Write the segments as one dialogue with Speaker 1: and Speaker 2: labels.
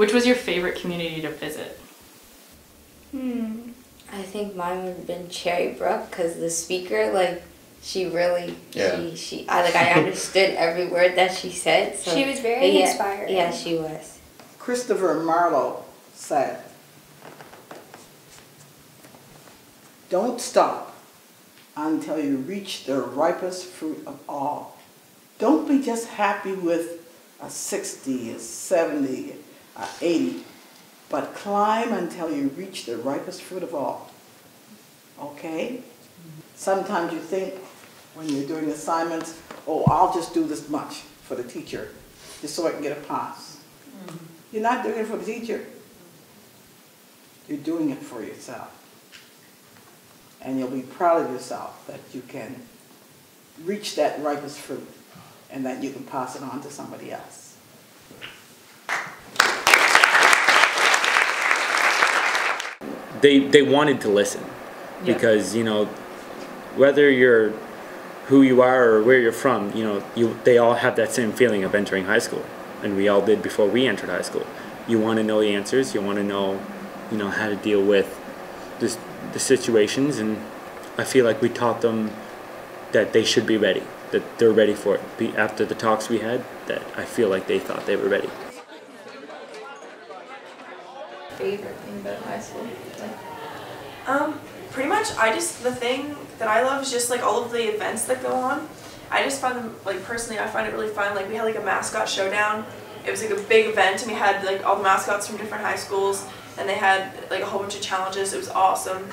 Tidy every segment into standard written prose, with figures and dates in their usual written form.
Speaker 1: Which was your favorite community to visit?
Speaker 2: I think mine would have been Cherrybrook, because the speaker, like, she really, I understood every word that she said. So,
Speaker 3: she was very inspiring.
Speaker 2: Yeah, she was.
Speaker 4: Christopher Marlowe said, "Don't stop until you reach the ripest fruit of all. Don't be just happy with a 60, a 70, a 80, but climb until you reach the ripest fruit of all." Okay? Sometimes you think when you're doing assignments, oh, I'll just do this much for the teacher, just so I can get a pass. You're not doing it for the teacher. You're doing it for yourself. And you'll be proud of yourself that you can reach that ripest fruit and that you can pass it on to somebody else.
Speaker 5: They wanted to listen because, you know, whether you're who you are or where you're from, you know, they all have that same feeling of entering high school, and we all did before we entered high school. You want to know the answers, you want to know, you know, how to deal with the situations, and I feel like we taught them that they should be ready, that they're ready for it. After the talks we had, that I feel like they thought they were ready.
Speaker 6: Favorite thing about high school?
Speaker 7: Pretty much, the thing that I love is just like all of the events that go on. I just find them, like personally, I find it really fun. Like we had like a mascot showdown. It was like a big event, and we had like all the mascots from different high schools, and they had like a whole bunch of challenges. It was awesome.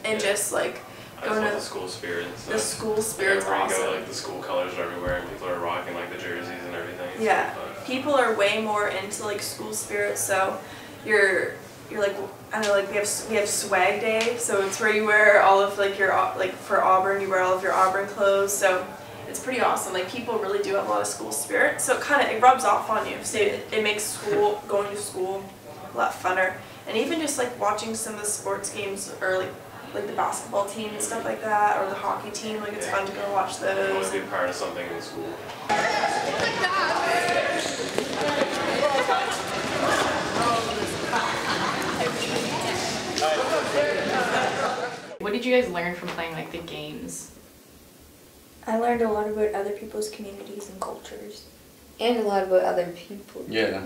Speaker 7: And just like going to
Speaker 8: the school spirit.
Speaker 7: The school spirit's awesome.
Speaker 8: You go, like the school colors are everywhere, and people are rocking like the jerseys and everything. It's
Speaker 7: yeah,
Speaker 8: so
Speaker 7: people are way more into like school spirit. So you're like, I don't know, like we have swag day. So it's where you wear all of like your, like for Auburn, you wear all of your Auburn clothes. So it's pretty awesome. Like people really do have a lot of school spirit. So it rubs off on you. So it makes going to school a lot funner. And even just like watching some of the sports games, or like the basketball team and stuff like that, or the hockey team, like it's fun to go watch those.
Speaker 8: You want to be part of something in school.
Speaker 1: What did you guys learn from playing like the games?
Speaker 3: I learned a lot about other people's communities and cultures.
Speaker 2: And a lot about other people.
Speaker 6: Yeah.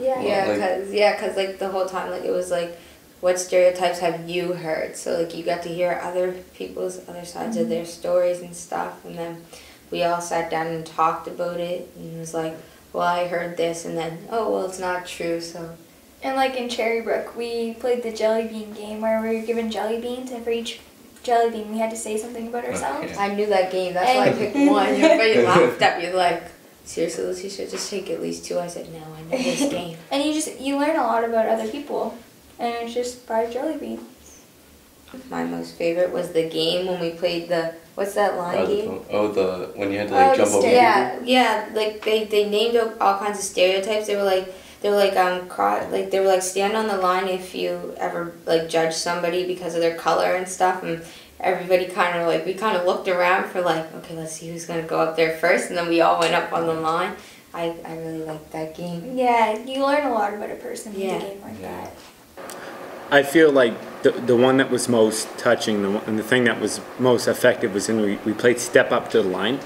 Speaker 2: Cause like the whole time, like it was like, what stereotypes have you heard? So like you got to hear other people's other sides of their stories and stuff, and then we all sat down and talked about it, and it was like, well, I heard this, and then, oh, well, it's not true, so.
Speaker 3: And like in Cherrybrook, we played the jelly bean game where we were given jelly beans, and for each jelly bean we had to say something about ourselves.
Speaker 2: I knew that game, that's why I picked one. Everybody laughed at me like, seriously, Lucy should just take at least two. I said, no, I know this game.
Speaker 3: And you learn a lot about other people, and it's just by jelly beans.
Speaker 2: My most favorite was the game when we played what's that line game?
Speaker 6: When you had to like jump over people?
Speaker 2: Yeah, like they named all kinds of stereotypes. They were like stand on the line if you ever like judge somebody because of their color and stuff, and everybody we kind of looked around for like, okay, let's see who's gonna go up there first, and then we all went up on the line. I really liked that game.
Speaker 3: Yeah, you learn a lot about a person in a game like that.
Speaker 5: I feel like the one that was most touching, and the thing that was most effective was when we played Step Up to the Line.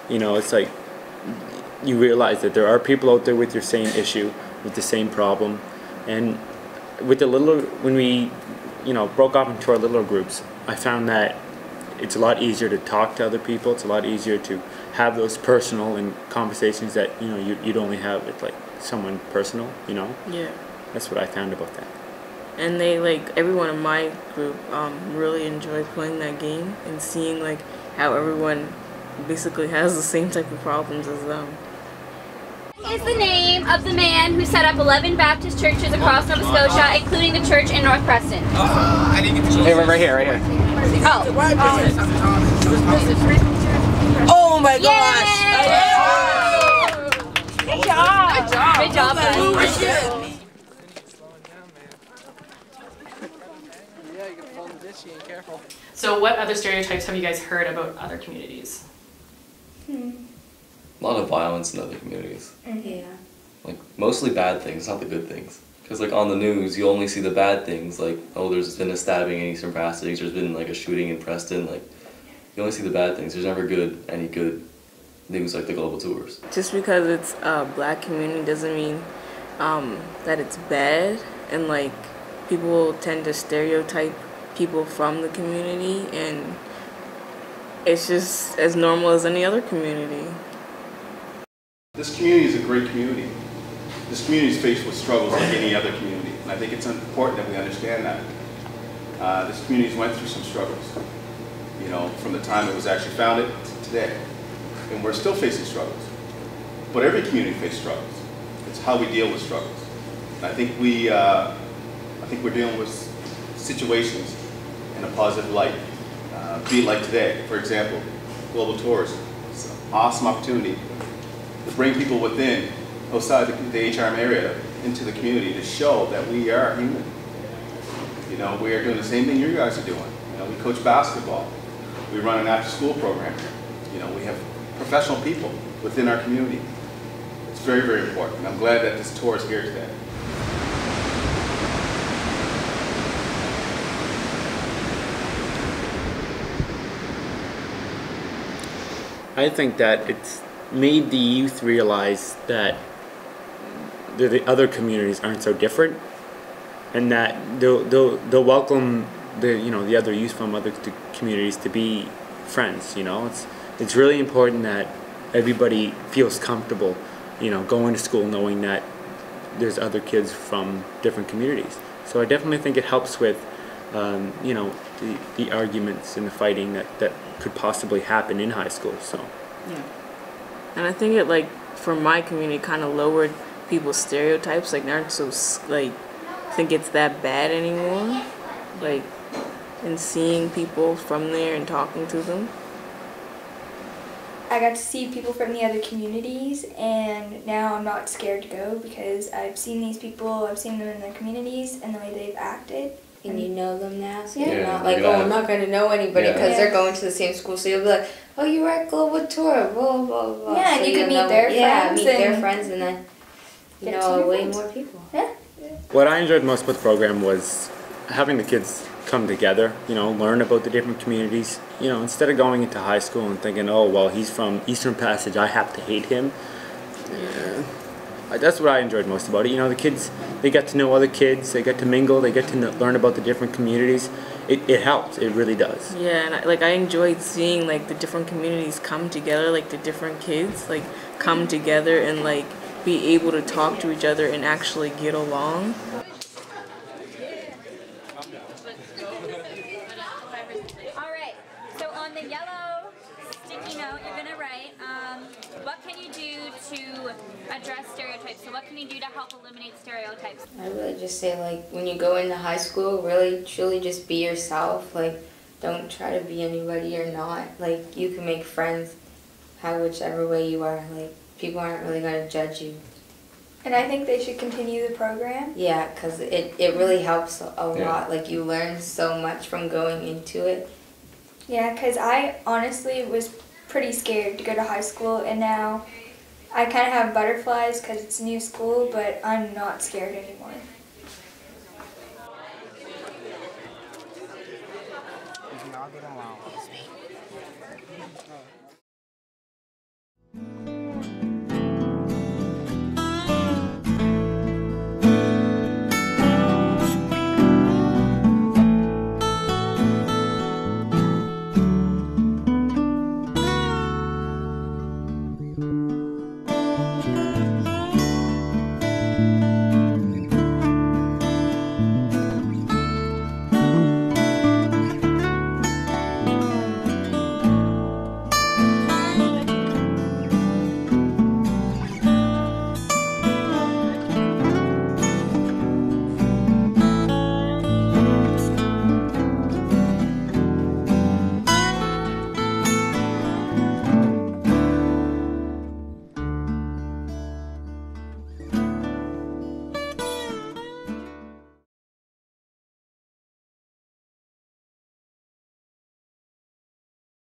Speaker 5: You know, it's like you realize that there are people out there with your same issue, with the same problem, and with when we, you know, broke off into our little groups, I found that it's a lot easier to talk to other people. It's a lot easier to have those personal and conversations that, you know, you'd only have with like someone personal, you know.
Speaker 9: Yeah.
Speaker 5: That's what I found about that.
Speaker 9: And everyone in my group really enjoyed playing that game and seeing like how everyone basically has the same type of problems as them.
Speaker 10: Is the name of the man who set up 11 Baptist churches across Nova Scotia, including the church in North Preston?
Speaker 11: I didn't get the
Speaker 5: Hey, right here.
Speaker 10: Oh.
Speaker 11: Oh my gosh!
Speaker 10: Good job! Good job, buddy.
Speaker 1: So what other stereotypes have you guys heard about other communities?
Speaker 6: A lot of violence in other communities.
Speaker 2: Yeah.
Speaker 6: Like, mostly bad things, not the good things. Because like on the news, you only see the bad things. Like, oh, there's been a stabbing in Eastern Preston. There's been like a shooting in Preston. Like, you only see the bad things. There's never any good news like the global tours.
Speaker 9: Just because it's a black community doesn't mean that it's bad, and like people tend to stereotype people from the community, and it's just as normal as any other community.
Speaker 12: This community is a great community. This community is faced with struggles like any other community, and I think it's important that we understand that. This community went through some struggles, you know, from the time it was actually founded to today, and we're still facing struggles. But every community faces struggles. It's how we deal with struggles. And I think we're dealing with situations in a positive light. Be it like today, for example, global tours. It's an awesome opportunity to bring people within, outside the HRM area, into the community to show that we are human. You know, we are doing the same thing you guys are doing. You know, we coach basketball. We run an after-school program. You know, we have professional people within our community. It's very, very important. And I'm glad that this tour is here today.
Speaker 5: I think that it's made the youth realize that the other communities aren't so different, and that they'll welcome the other youth from other communities to be friends. You know, it's really important that everybody feels comfortable, you know, going to school knowing that there's other kids from different communities. So I definitely think it helps with you know, the arguments and the fighting that could possibly happen in high school. So
Speaker 9: yeah, and I think it, like, for my community, kind of lowered people's stereotypes. Like, they aren't so like think it's that bad anymore. Like, and seeing people from there and talking to them.
Speaker 3: I got to see people from the other communities, and now I'm not scared to go because I've seen these people, I've seen them in their communities and the way they've acted.
Speaker 2: And you know them now, so
Speaker 3: Yeah.
Speaker 2: you're not like, oh, I'm not going to know anybody because they're going to the same school. So you'll be like, oh, you were at Global Tour, blah, blah, blah.
Speaker 3: Yeah,
Speaker 2: so
Speaker 3: and you can meet
Speaker 2: know,
Speaker 3: their friends.
Speaker 2: Yeah, meet their
Speaker 3: and
Speaker 2: friends, and then you
Speaker 3: get
Speaker 2: know
Speaker 3: to
Speaker 2: way
Speaker 3: friends.
Speaker 2: more people.
Speaker 3: Yeah.
Speaker 5: what I enjoyed most about the program was having the kids come together, you know, learn about the different communities. You know, instead of going into high school and thinking, oh, well, he's from Eastern Passage, I have to hate him. Yeah. That's what I enjoyed most about it. You know, the kids, they get to know other kids, they get to mingle, they get to learn about the different communities. It helps, it really does.
Speaker 9: Yeah, and I enjoyed seeing, like, the different communities come together, like the different kids, like, come together and, like, be able to talk to each other and actually get along.
Speaker 10: All right, so on the yellow sticky note, you're gonna write, what can you do to address stereotypes? So what can you do to help eliminate stereotypes?
Speaker 2: I really just say, like, when you go into high school, really, truly just be yourself. Like, don't try to be anybody you're not. Like, you can make friends whichever way you are. Like, people aren't really going to judge you.
Speaker 3: And I think they should continue the program.
Speaker 2: Yeah, because it really helps a lot. Like, you learn so much from going into it.
Speaker 3: Yeah, because I honestly was pretty scared to go to high school, and now I kind of have butterflies because it's a new school, but I'm not scared anymore.
Speaker 11: We can all get along.